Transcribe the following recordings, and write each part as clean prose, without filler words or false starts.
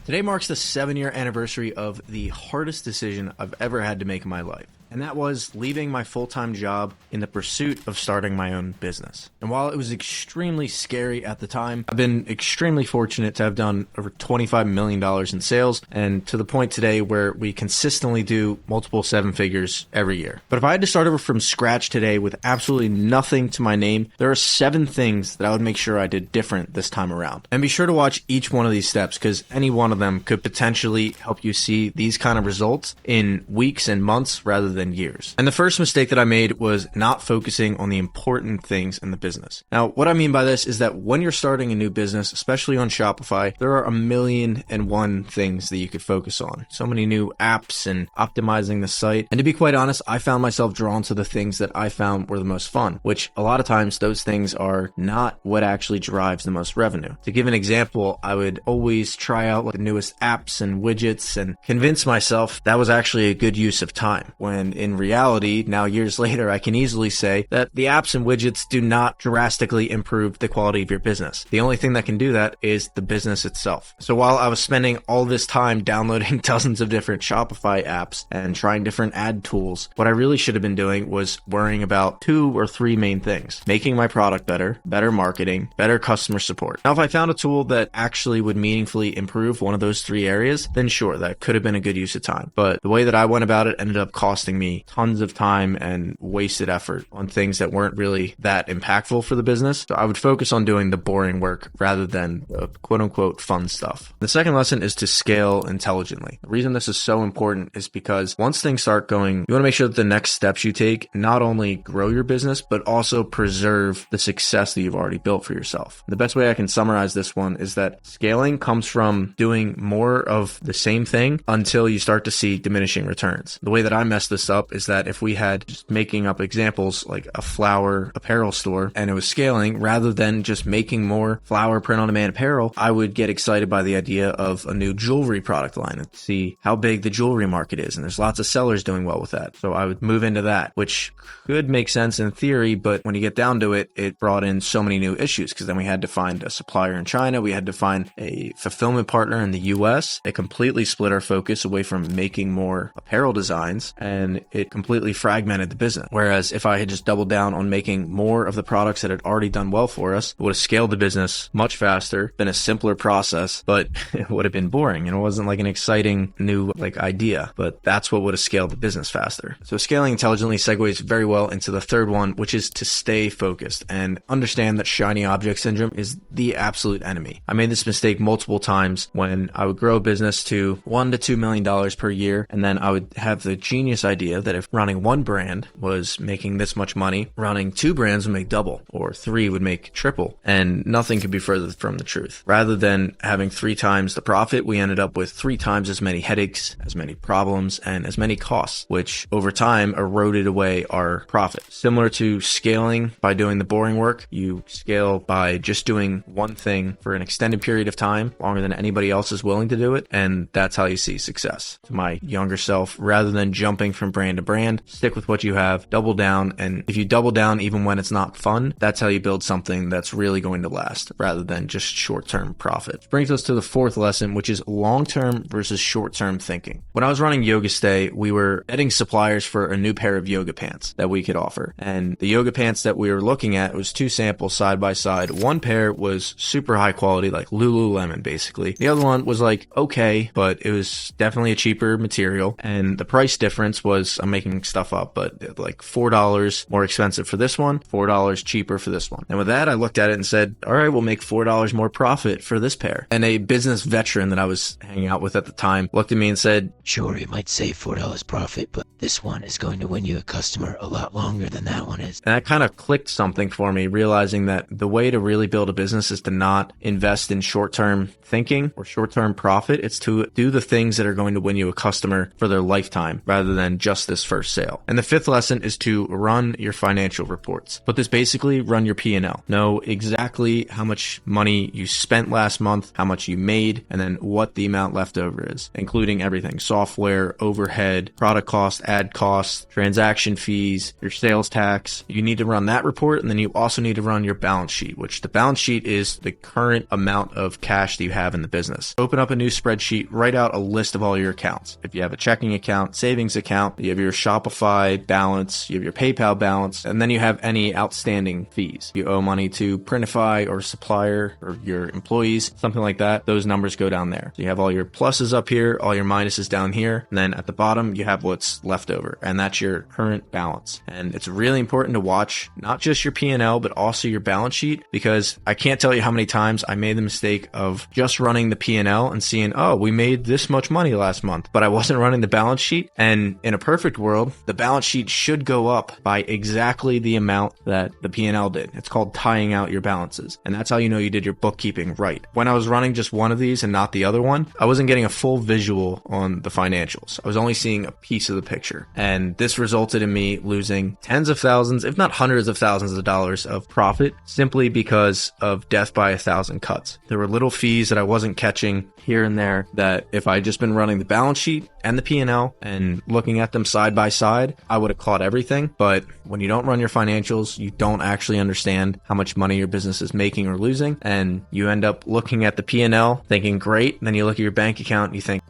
Today marks the 7-year anniversary of the hardest decision I've ever had to make in my life. And that was leaving my full-time job in the pursuit of starting my own business. And while it was extremely scary at the time, I've been extremely fortunate to have done over $25 million in sales, and to the point today where we consistently do multiple 7 figures every year. But if I had to start over from scratch today with absolutely nothing to my name, there are 7 things that I would make sure I did different this time around. And be sure to watch each one of these steps, because any one of them could potentially help you see these kind of results in weeks and months rather than years. And the first mistake that I made was not focusing on the important things in the business. Now, what I mean by this is that when you're starting a new business, especially on Shopify, there are 1,000,001 things that you could focus on. So many new apps and optimizing the site. And to be quite honest, I found myself drawn to the things that I found were the most fun, which a lot of times those things are not what actually drives the most revenue. To give an example, I would always try out like the newest apps and widgets and convince myself that was actually a good use of time, when in reality, now years later, I can easily say that the apps and widgets do not drastically improve the quality of your business. The only thing that can do that is the business itself. So while I was spending all this time downloading dozens of different Shopify apps and trying different ad tools, what I really should have been doing was worrying about 2 or 3 main things: making my product better, better marketing, better customer support. Now, if I found a tool that actually would meaningfully improve one of those 3 areas, then sure, that could have been a good use of time. But the way that I went about it ended up costing me tons of time and wasted effort on things that weren't really that impactful for the business. So I would focus on doing the boring work rather than the quote unquote fun stuff. The second lesson is to scale intelligently. The reason this is so important is because once things start going, you want to make sure that the next steps you take not only grow your business, but also preserve the success that you've already built for yourself. The best way I can summarize this one is that scaling comes from doing more of the same thing until you start to see diminishing returns. The way that I messed this up is that if we had, just making up examples, like a flower apparel store and it was scaling, rather than just making more flower print on demand apparel, I would get excited by the idea of a new jewelry product line and see how big the jewelry market is. And there's lots of sellers doing well with that. So I would move into that, which could make sense in theory, but when you get down to it, it brought in so many new issues, because then we had to find a supplier in China. We had to find a fulfillment partner in the US. It completely split our focus away from making more apparel designs, and it completely fragmented the business. Whereas if I had just doubled down on making more of the products that had already done well for us, it would have scaled the business much faster, been a simpler process, but it would have been boring and it wasn't like an exciting new idea. But that's what would have scaled the business faster. So scaling intelligently segues very well into the third one, which is to stay focused and understand that shiny object syndrome is the absolute enemy. I made this mistake multiple times when I would grow a business to $1 to $2 million per year, and then I would have the genius idea that if running one brand was making this much money, running 2 brands would make double, or 3 would make triple, and nothing could be further from the truth. Rather than having 3 times the profit, we ended up with 3 times as many headaches, as many problems, and as many costs, which over time eroded away our profit. Similar to scaling by doing the boring work, you scale by just doing one thing for an extended period of time, longer than anybody else is willing to do it, and that's how you see success. To my younger self, rather than jumping from brand to brand, stick with what you have, double down, and if you double down even when it's not fun, that's how you build something that's really going to last, rather than just short-term profit. Which brings us to the 4th lesson, which is long-term versus short-term thinking. When I was running Yoga Stay, we were vetting suppliers for a new pair of yoga pants that we could offer. And the yoga pants that we were looking at was 2 samples side by side. One pair was super high quality, like Lululemon basically. The other one was like okay, but it was definitely a cheaper material. And the price difference was, I'm making stuff up, but like $4 more expensive for this one, $4 cheaper for this one. And with that, I looked at it and said, all right, we'll make $4 more profit for this pair. And a business veteran that I was hanging out with at the time looked at me and said, sure, you might say $4 profit, but this one is going to win you a customer a lot longer than that one is. And that kind of clicked something for me, realizing that the way to really build a business is to not invest in short-term thinking or short-term profit. It's to do the things that are going to win you a customer for their lifetime, rather than just this first sale. And the fifth lesson is to run your financial reports. But this basically run your P&L. Know exactly how much money you spent last month, how much you made, and then what the amount left over is, including everything: software, overhead, product cost, ad costs, transaction fees, your sales tax. You need to run that report, and then you also need to run your balance sheet, which the balance sheet is the current amount of cash that you have in the business. Open up a new spreadsheet, write out a list of all your accounts. If you have a checking account, savings account, you have your Shopify balance, you have your PayPal balance, and then you have any outstanding fees. You owe money to Printify or supplier or your employees, something like that. Those numbers go down there. So you have all your pluses up here, all your minuses down here, and then at the bottom you have what's left over, and that's your current balance. And it's really important to watch not just your P&L but also your balance sheet, because I can't tell you how many times I made the mistake of just running the P&L and seeing, oh, we made this much money last month, but I wasn't running the balance sheet. And in a perfect world, the balance sheet should go up by exactly the amount that the P&L did. It's called tying out your balances, and that's how you know you did your bookkeeping right. When I was running just one of these and not the other one, I wasn't getting a full visual on the financials. I was only seeing a piece of the picture, and this resulted in me losing tens of thousands, if not hundreds of thousands of dollars of profit, simply because of death by 1,000 cuts. There were little fees that I wasn't catching here and there that if I just been running the balance sheet and the P&L and looking at them side by side, I would have caught everything. But when you don't run your financials, you don't actually understand how much money your business is making or losing, and you end up looking at the P&L thinking great, and then you look at your bank account and you think,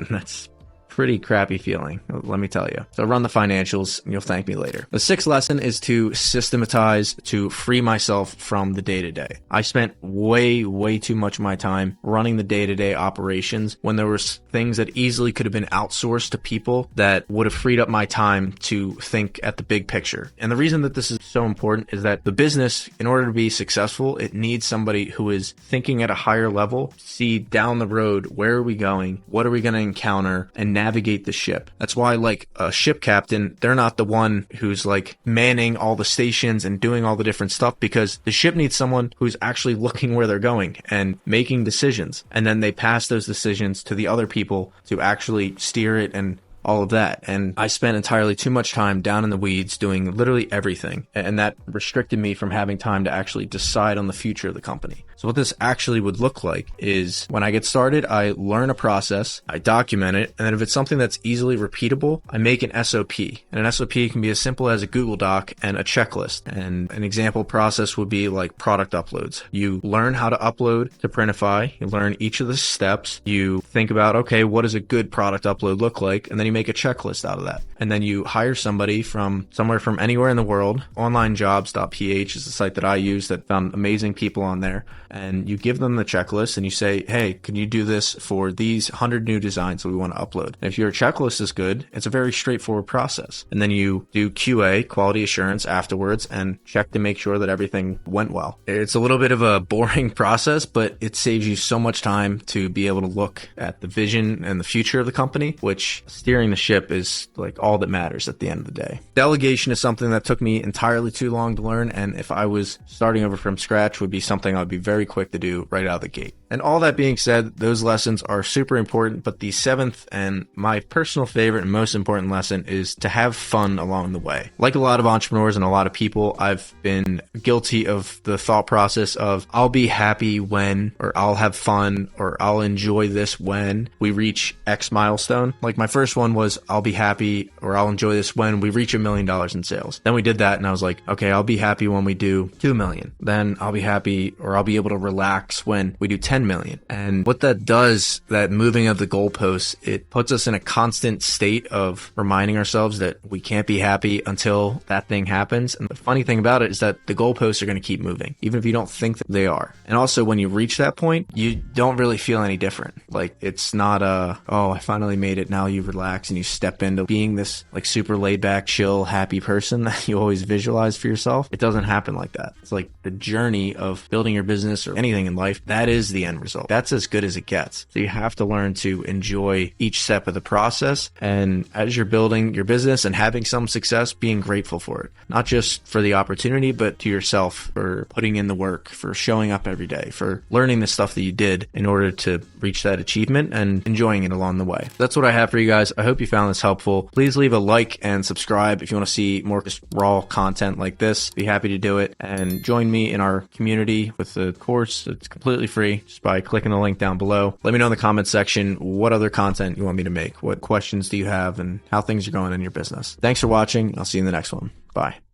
that's pretty crappy feeling, let me tell you. So run the financials and you'll thank me later. The sixth lesson is to systematize, to free myself from the day-to-day. I spent way too much of my time running the day-to-day operations when there were things that easily could have been outsourced to people that would have freed up my time to think at the big picture. And the reason that this is so important is that the business, in order to be successful, it needs somebody who is thinking at a higher level, see down the road, where are we going, what are we going to encounter, and navigate the ship. That's why, like, a ship captain, they're not the one who's like manning all the stations and doing all the different stuff, because the ship needs someone who's actually looking where they're going and making decisions, and then they pass those decisions to the other people to actually steer it and all of that. And I spent entirely too much time down in the weeds doing literally everything, and that restricted me from having time to actually decide on the future of the company. So what this actually would look like is, when I get started, I learn a process, I document it, and then if it's something that's easily repeatable, I make an SOP. And an SOP can be as simple as a Google Doc and a checklist. And an example process would be like product uploads. You learn how to upload to Printify, you learn each of the steps, you think about, okay, what does a good product upload look like? And then you make a checklist out of that. And then you hire somebody from somewhere from anywhere in the world. Onlinejobs.ph is the site that I use that found amazing people on there. And you give them the checklist and you say, hey, can you do this for these 100 new designs that we want to upload? And if your checklist is good, it's a very straightforward process. And then you do QA, quality assurance, afterwards and check to make sure that everything went well. It's a little bit of a boring process, but it saves you so much time to be able to look at the vision and the future of the company, which steering the ship is like all that matters at the end of the day. Delegation is something that took me entirely too long to learn, and if I was starting over from scratch, would be something I'd be very quick to do right out of the gate. And all that being said, those lessons are super important, but the seventh and my personal favorite and most important lesson is to have fun along the way. Like a lot of entrepreneurs and a lot of people, I've been guilty of the thought process of, I'll be happy when, or I'll have fun, or I'll enjoy this when we reach X milestone. Like my first one was, I'll be happy, or I'll enjoy this when we reach $1 million in sales. Then we did that and I was like, okay, I'll be happy when we do 2 million. Then I'll be happy, or I'll be able to relax when we do 10 million. And what that does, that moving of the goalposts, it puts us in a constant state of reminding ourselves that we can't be happy until that thing happens. And the funny thing about it is that the goalposts are going to keep moving, even if you don't think that they are. And also when you reach that point, you don't really feel any different. Like it's not oh, I finally made it. Now you relax and you step into being this like super laid back, chill, happy person that you always visualize for yourself. It doesn't happen like that. It's like the journey of building your business or anything in life. That is the end result. That's as good as it gets. So you have to learn to enjoy each step of the process. And as you're building your business and having some success, being grateful for it, not just for the opportunity, but to yourself for putting in the work, for showing up every day, for learning the stuff that you did in order to reach that achievement and enjoying it along the way. That's what I have for you guys. I hope hope you found this helpful. Please leave a like and subscribe if you want to see more just raw content like this. Be happy to do it. And join me in our community with the course. It's completely free just by clicking the link down below. Let me know in the comments section what other content you want me to make. What questions do you have and how things are going in your business. Thanks for watching. I'll see you in the next one. Bye.